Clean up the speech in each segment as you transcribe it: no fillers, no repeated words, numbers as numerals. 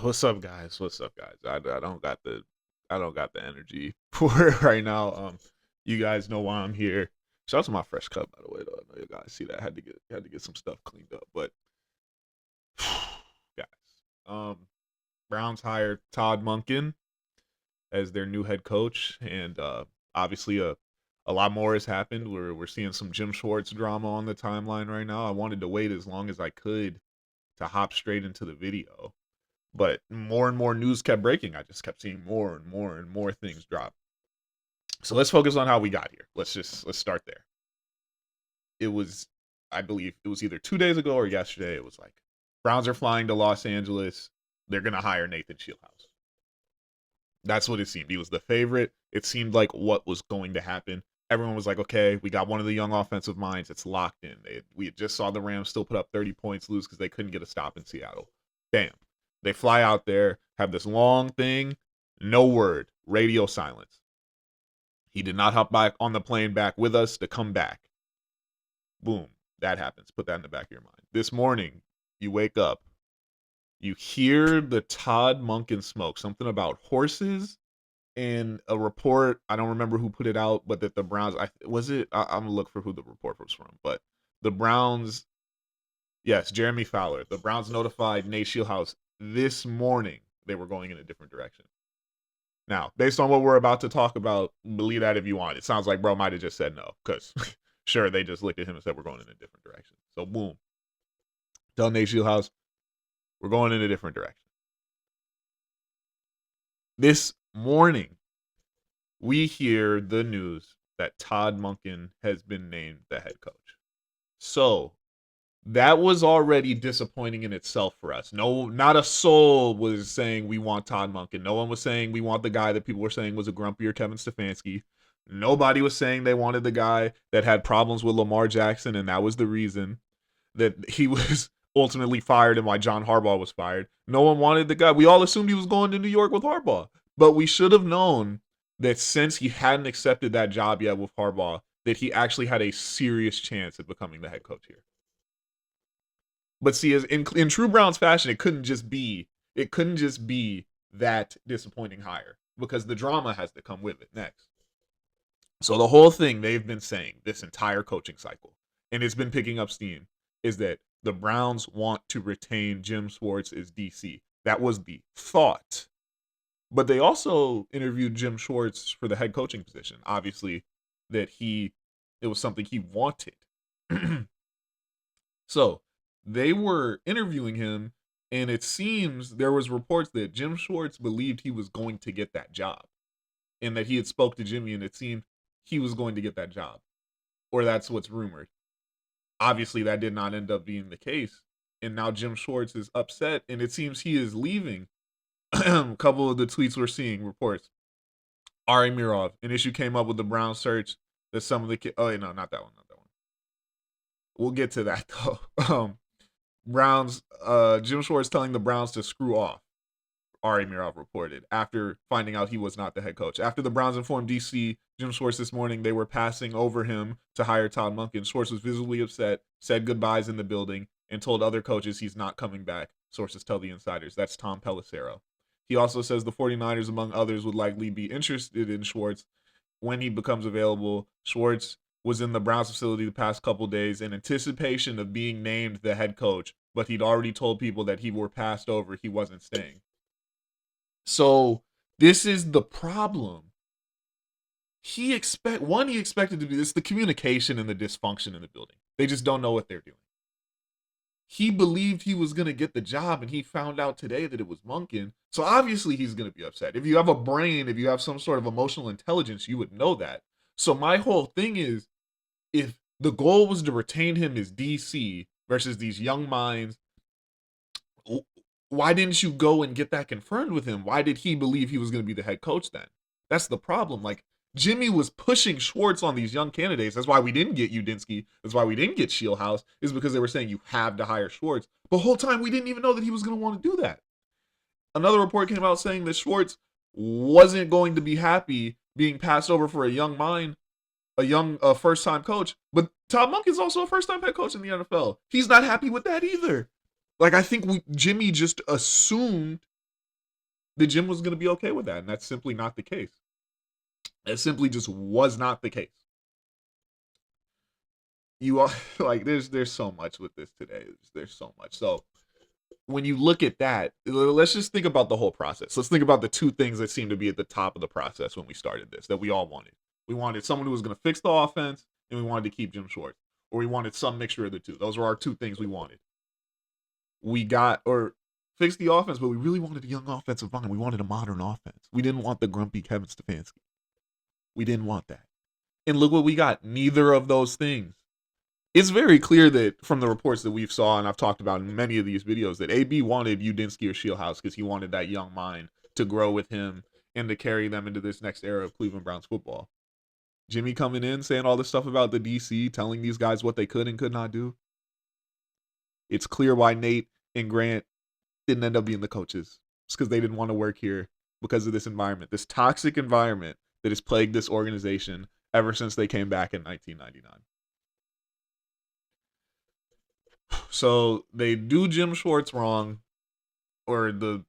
What's up, guys? What's up, guys? I don't got the energy for it right now. You guys know why I'm here. Shout out to my fresh cut, by the way. Though I know you guys see that. I had to get some stuff cleaned up, but guys, um, Browns hired Todd Monken as their new head coach, and obviously a lot more has happened. We're seeing some Jim Schwartz drama on the timeline right now. I wanted to wait as long as I could to hop straight into the video. But more and more news kept breaking. I just kept seeing more and more and more things drop. So let's focus on how we got here. Let's start there. It was, I believe, it was either 2 days ago or yesterday. It was like Browns are flying to Los Angeles. They're gonna hire Nathan Shieldhouse. That's what it seemed. He was the favorite. It seemed like what was going to happen. Everyone was like, okay, we got one of the young offensive minds. It's locked in. We just saw the Rams still put up 30 points, lose because they couldn't get a stop in Seattle. Bam. They fly out there, have this long thing, no word, radio silence. He did not hop back on the plane back with us to come back. Boom. That happens. Put that in the back of your mind. This morning, you wake up, you hear the Todd Monken smoke, something about horses and a report. I don't remember who put it out, but that the Browns, I'm going to look for who the report was from, but the Browns, yes, Jeremy Fowler. The Browns notified Nate Shieldhouse this morning they were going in a different direction. Now, based on what we're about to talk about, believe that if you want. It sounds like bro might have just said no, because sure, they just looked at him and said we're going in a different direction. So boom. Tell Nate Shieldhouse, we're going in a different direction. This morning, we hear the news that Todd Monken has been named the head coach. So that was already disappointing in itself for us. No, not a soul was saying we want Todd Monken. No one was saying we want the guy that people were saying was a grumpier Kevin Stefanski. Nobody was saying they wanted the guy that had problems with Lamar Jackson, and that was the reason that he was ultimately fired and why John Harbaugh was fired. No one wanted the guy. We all assumed he was going to New York with Harbaugh. But we should have known that since he hadn't accepted that job yet with Harbaugh, that he actually had a serious chance at becoming the head coach here. But see, as in true Browns fashion, it couldn't just be that disappointing hire because the drama has to come with it next. So the whole thing they've been saying this entire coaching cycle, and it's been picking up steam, is that the Browns want to retain Jim Schwartz as DC. That was the thought. But they also interviewed Jim Schwartz for the head coaching position. Obviously, it was something he wanted. So they were interviewing him, and it seems there was reports that Jim Schwartz believed he was going to get that job, and that he had spoke to Jimmy, and it seemed he was going to get that job, or that's what's rumored. Obviously, that did not end up being the case, and now Jim Schwartz is upset, and it seems he is leaving. A couple of the tweets we're seeing reports. Ari Mirov, an issue came up with the Brown search that some of the oh no, not that one, not that one. We'll get to that though. Browns, Jim Schwartz telling the Browns to screw off. Ari Mirov reported after finding out he was not the head coach. After the Browns informed DC Jim Schwartz this morning they were passing over him to hire Todd Monken, Schwartz was visibly upset, said goodbyes in the building, and told other coaches he's not coming back. Sources tell the insiders. That's Tom Pelissero. He also says the 49ers, among others, would likely be interested in Schwartz when he becomes available. Schwartz was in the Browns facility the past couple days in anticipation of being named the head coach, but he'd already told people that he were passed over, he wasn't staying. So this is the problem. He expected to be this, the communication and the dysfunction in the building. They just don't know what they're doing. He believed he was going to get the job, and he found out today that it was Monken. So obviously he's going to be upset. If you have a brain, if you have some sort of emotional intelligence, you would know that. So my whole thing is, if the goal was to retain him as DC versus these young minds, why didn't you go and get that confirmed with him? Why did he believe he was going to be the head coach then? That's the problem. Like, Jimmy was pushing Schwartz on these young candidates. That's why we didn't get Udinsky. That's why we didn't get Shieldhouse, is because they were saying you have to hire Schwartz. The whole time we didn't even know that he was going to want to do that. Another report came out saying that Schwartz wasn't going to be happy being passed over for a young mind, a young first-time coach. But Todd Monken is also a first-time head coach in the NFL. He's not happy with that either. Like, I think Jimmy just assumed that Jim was going to be okay with that, and that's simply not the case. It simply just was not the case. You are like, there's so much with this today. There's so much. So when you look at that, let's just think about the whole process. Let's think about the two things that seem to be at the top of the process when we started this that we all wanted. We wanted someone who was going to fix the offense, and we wanted to keep Jim Schwartz, or we wanted some mixture of the two. Those were our two things we wanted. We got or fix the offense, but we really wanted a young offensive line. We wanted a modern offense. We didn't want the grumpy Kevin Stefanski. We didn't want that. And look what we got. Neither of those things. It's very clear that from the reports that we've saw, and I've talked about in many of these videos, that AB wanted Udinski or Shieldhouse because he wanted that young mind to grow with him and to carry them into this next era of Cleveland Browns football. Jimmy coming in, saying all this stuff about the DC, telling these guys what they could and could not do. It's clear why Nate and Grant didn't end up being the coaches. It's because they didn't want to work here because of this environment, this toxic environment that has plagued this organization ever since they came back in 1999. So they do Jim Schwartz wrong, or the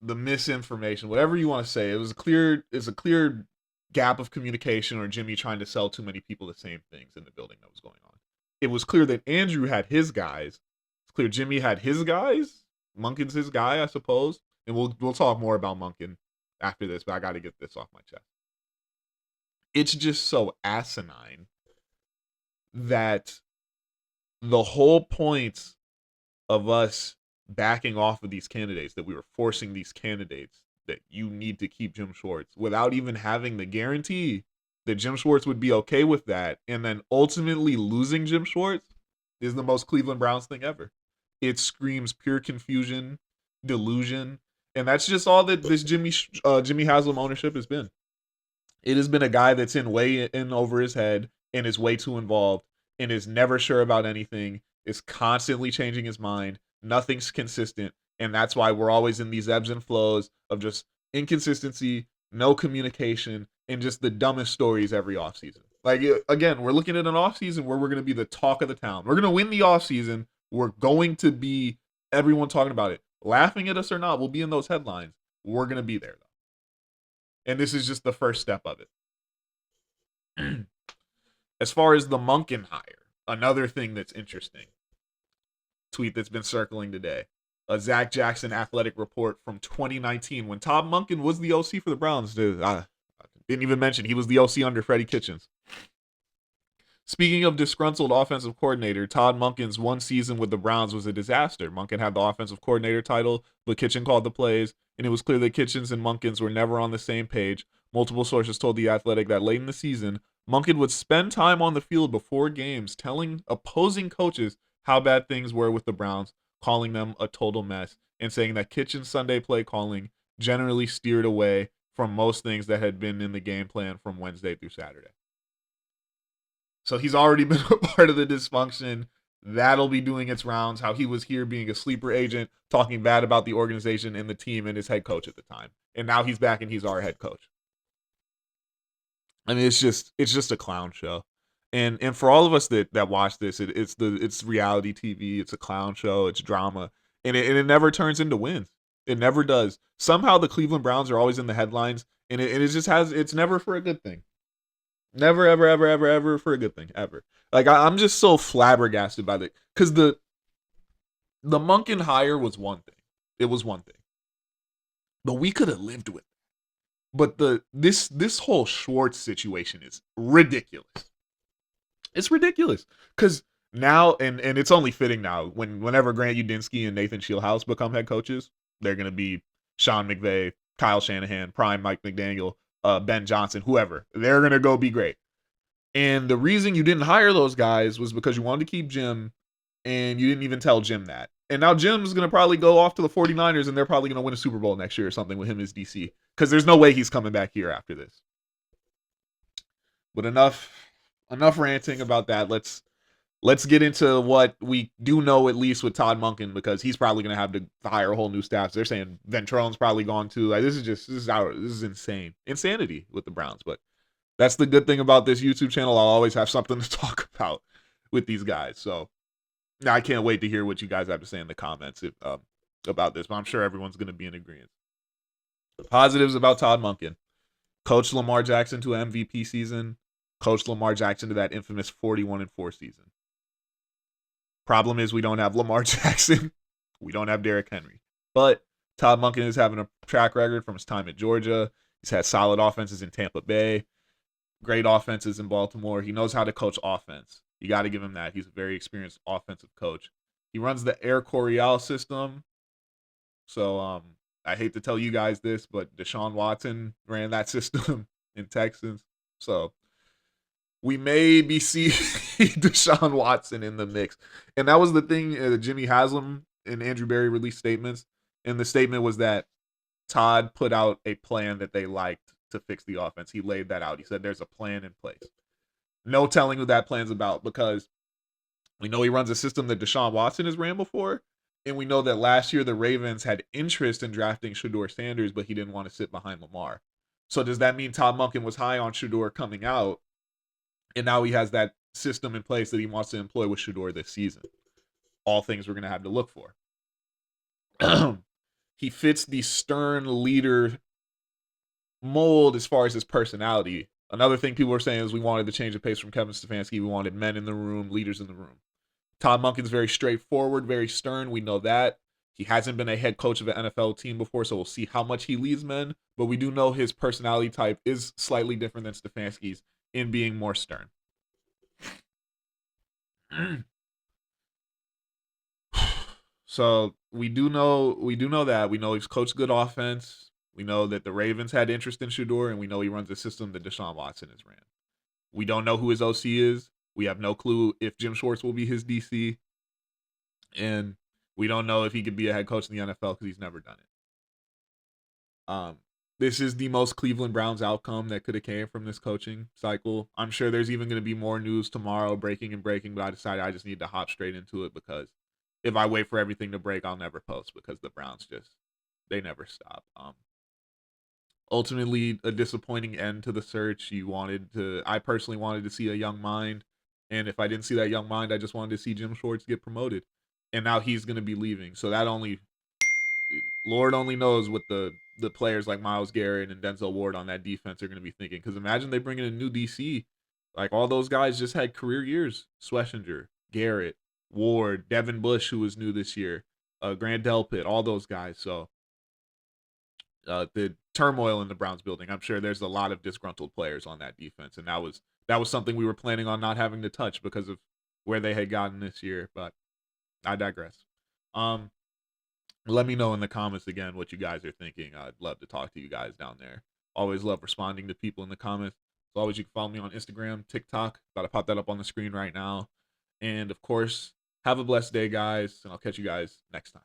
misinformation, whatever you want to say. It's a clear gap of communication, or Jimmy trying to sell too many people the same things in the building that was going on. It was clear that Andrew had his guys. It's clear Jimmy had his guys. Monken's his guy, I suppose. And we'll talk more about Monken after this, but I got to get this off my chest. It's just so asinine that the whole point of us backing off of these candidates, that we were forcing these candidates that you need to keep Jim Schwartz without even having the guarantee that Jim Schwartz would be okay with that, and then ultimately losing Jim Schwartz, is the most Cleveland Browns thing ever. It screams pure confusion, delusion, and that's just all that this Jimmy Haslam ownership has been. It has been a guy that's way in over his head and is way too involved and is never sure about anything, is constantly changing his mind. Nothing's consistent. And that's why we're always in these ebbs and flows of just inconsistency, no communication, and just the dumbest stories every offseason. Like, again, we're looking at an offseason where we're going to be the talk of the town. We're going to win the offseason. We're going to be everyone talking about it. Laughing at us or not, we'll be in those headlines. We're going to be there, though. And this is just the first step of it. As far as the Monken hire, another thing that's interesting. Tweet that's been circling today. A Zach Jackson athletic report from 2019 when Todd Monken was the OC for the Browns. I didn't even mention he was the OC under Freddie Kitchens. Speaking of disgruntled offensive coordinator, Todd Monken's one season with the Browns was a disaster. Monken had the offensive coordinator title, but Kitchen called the plays, and it was clear that Kitchens and Monken's were never on the same page. Multiple sources told The Athletic that late in the season, Monken would spend time on the field before games telling opposing coaches how bad things were with the Browns, calling them a total mess, and saying that Kitchen's Sunday play calling generally steered away from most things that had been in the game plan from Wednesday through Saturday. So he's already been a part of the dysfunction. That'll be doing its rounds. How he was here being a sleeper agent, talking bad about the organization and the team and his head coach at the time. And now he's back and he's our head coach. I mean, it's just a clown show. And for all of us that watch this, it's reality TV. It's a clown show. It's drama, and it never turns into wins. It never does. Somehow the Cleveland Browns are always in the headlines, and it just has. It's never for a good thing. Never, ever, ever, ever, ever for a good thing, ever. Like, I'm just so flabbergasted by that, because the Monken hire was one thing. It was one thing, but we could have lived with it. But this whole Schwartz situation is ridiculous. It's ridiculous, because now, and it's only fitting now, whenever Grant Udinski and Nathan Shieldhouse become head coaches, they're going to be Sean McVay, Kyle Shanahan, prime Mike McDaniel, Ben Johnson, whoever. They're going to go be great. And the reason you didn't hire those guys was because you wanted to keep Jim, and you didn't even tell Jim that. And now Jim's going to probably go off to the 49ers, and they're probably going to win a Super Bowl next year or something with him as DC, because there's no way he's coming back here after this. But enough ranting about that. Let's get into what we do know, at least with Todd Monken, because he's probably going to have to hire a whole new staff. They're saying Ventrone's probably gone too. Like, this is insane. Insanity with the Browns. But that's the good thing about this YouTube channel. I'll always have something to talk about with these guys. So now I can't wait to hear what you guys have to say in the comments about this. But I'm sure everyone's going to be in agreement. Positives about Todd Monken. Coach Lamar Jackson to an MVP season. Coach Lamar Jackson to that infamous 41-4 season. Problem is we don't have Lamar Jackson. We don't have Derrick Henry. But Todd Monken is having a track record from his time at Georgia. He's had solid offenses in Tampa Bay, great offenses in Baltimore. He knows how to coach offense. You got to give him that. He's a very experienced offensive coach. He runs the Air Coryell system. So I hate to tell you guys this, but Deshaun Watson ran that system in Texans. So we may be seeing Deshaun Watson in the mix. And that was the thing. Jimmy Haslam and Andrew Berry released statements. And the statement was that Todd put out a plan that they liked to fix the offense. He laid that out. He said there's a plan in place. No telling who that plan's about, because we know he runs a system that Deshaun Watson has ran before. And we know that last year the Ravens had interest in drafting Shedeur Sanders, but he didn't want to sit behind Lamar. So does that mean Todd Monken was high on Shedeur coming out, and now he has that system in place that he wants to employ with Shedeur this season? All things we're going to have to look for. He fits the stern leader mold as far as his personality. Another thing people were saying is we wanted to change the pace from Kevin Stefanski. We wanted men in the room, leaders in the room. Todd Monken's very straightforward, very stern. We know that. He hasn't been a head coach of an NFL team before, so we'll see how much he leads men. But we do know his personality type is slightly different than Stefanski's in being more stern. So we do know that. We know he's coached good offense. We know that the Ravens had interest in Shedeur, and we know he runs a system that Deshaun Watson has ran. We don't know who his OC is. We have no clue if Jim Schwartz will be his DC. And we don't know if he could be a head coach in the NFL because he's never done it. This is the most Cleveland Browns outcome that could have came from this coaching cycle. I'm sure there's even going to be more news tomorrow, breaking, but I decided I just need to hop straight into it, because if I wait for everything to break, I'll never post, because the Browns they never stop. Ultimately, a disappointing end to the search. I personally wanted to see a young mind, and if I didn't see that young mind, I just wanted to see Jim Schwartz get promoted, and now he's going to be leaving. So Lord only knows what the players like Myles Garrett and Denzel Ward on that defense are going to be thinking. Because imagine they bring in a new DC, like all those guys just had career years: Schlesinger, Garrett, Ward, Devin Bush, who was new this year, Grant Delpit, all those guys. So the turmoil in the Browns building, I'm sure there's a lot of disgruntled players on that defense, and that was something we were planning on not having to touch because of where they had gotten this year. But I digress. Let me know in the comments again what you guys are thinking. I'd love to talk to you guys down there. Always love responding to people in the comments. As always, you can follow me on Instagram, TikTok. About to pop that up on the screen right now. And of course, have a blessed day, guys, and I'll catch you guys next time.